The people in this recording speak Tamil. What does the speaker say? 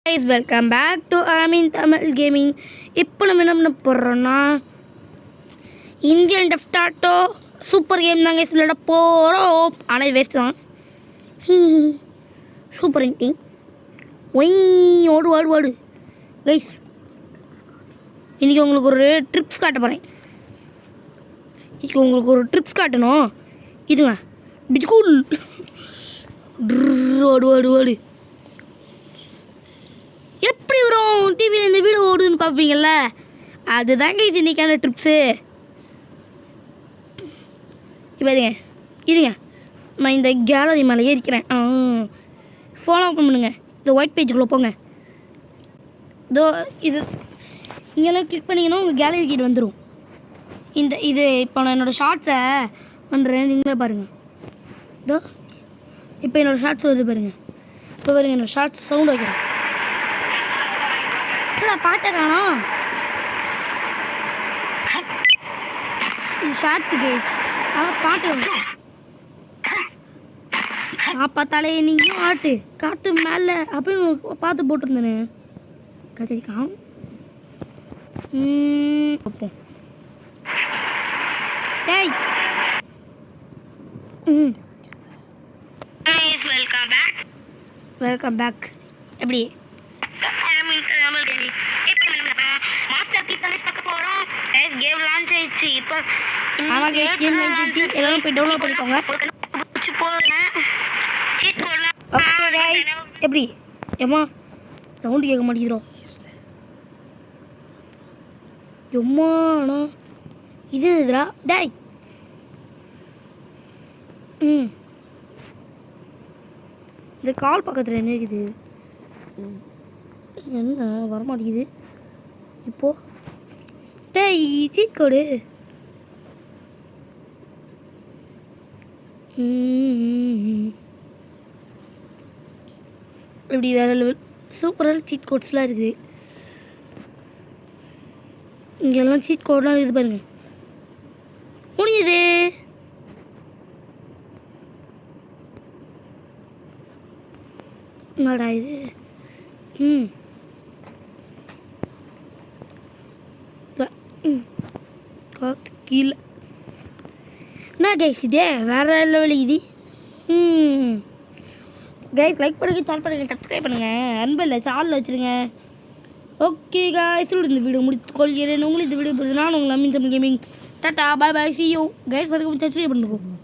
guys, welcome back to Amin Tamil Gaming. இப்போ நம்ம என்ன பண்ண போறோம்னா Indian deft auto super game தான் guys விளையாட போறோம். ஆனா இது வேஸ்ட் தான். Super into. ஒய் ஓடு guys. இன்னைக்கு உங்களுக்கு ஒரு ட்ரிப்ஸ் காட்ட போறேன். காட்டணும். இதுங்க. டிஜிகூல். ஓடு. எப்படி வரும் டிவியில் இந்த வீடு ஓடுன்னு பார்ப்பீங்கள்ல, அதுதாங்க இது இன்றைக்கான ட்ரிப்ஸு. பாருங்க இருங்க, நான் இந்த கேலரி மேலே ஏறிக்கிறேன். ஃபாலோ பண்ணுங்க. இந்த ஒயிட் பேஜுக்குள்ளே போங்க. இதோ இது இங்கெல்லாம் கிளிக் பண்ணிங்கன்னா உங்கள் கேலரி கிட்ட வந்துடும். இது இப்போ நான் என்னோடய ஷார்ட்ஸை பண்ணுறேன், நீங்களே பாருங்கள். இதோ இப்போ என்னோடய ஷார்ட்ஸ் வருது பாருங்கள். இப்போ பாருங்கள் என்னோடய ஷார்ட்ஸ் சவுண்ட் வைக்கிறேன். பாட்டை காணோம். இது ஷார்ட்ஸு கேஸ், ஆனால் பாட்டு நான் பார்த்தாலே நீயும் ஆட்டு காற்று மேலே அப்படின்னு பார்த்து போட்டிருந்தேனே. கச்சேரி காணும். பார்ப்போம். டேய் வெல்கம் பேக். எப்படி கேம் லான்ச் ஆயிடுச்சு. இப்போ கேம் லான்ச் ஆயிடுச்சு. எல்லாரும் போய் டவுன்லோட் பண்ணிக்கோங்க. எப்படி ஏம்மா சவுண்டு கேட்க மாட்டேங்கிறோம். எம்மாண்ணா இது இதுரா டேய். இந்த கால் பக்கத்தில் என்ன இருக்குது? என்ன வரமாட்டேங்குது இப்போ? டேய் சீட் கோடு. இப்படி வேற லெவல் சூப்பரான சீட் கோட்ஸ்லாம் இருக்குது. இங்கெல்லாம் சீட் கோட்லாம் இருக்குது பாருங்க. முடியுது. என்னடா இது? கீழே என்ன கைஸ் இதே வேறு லெவல் இது. கைஸ் லைக் பண்ணுங்கள், ஷேர் பண்ணுங்கள், சப்ஸ்கிரைப் பண்ணுங்கள், அன்பில் சாலில் வச்சுருங்க. ஓகே கைஸ், இந்த வீடியோ முடித்து கொள்கிறேன். உங்களுக்கு இந்த வீடியோ பிடிச்சதுன்னா உங்களை amine Tamil gaming tata bye bye C you guys. பண்ணுங்க சப்ஸ்கிரைப் பண்ணுங்க.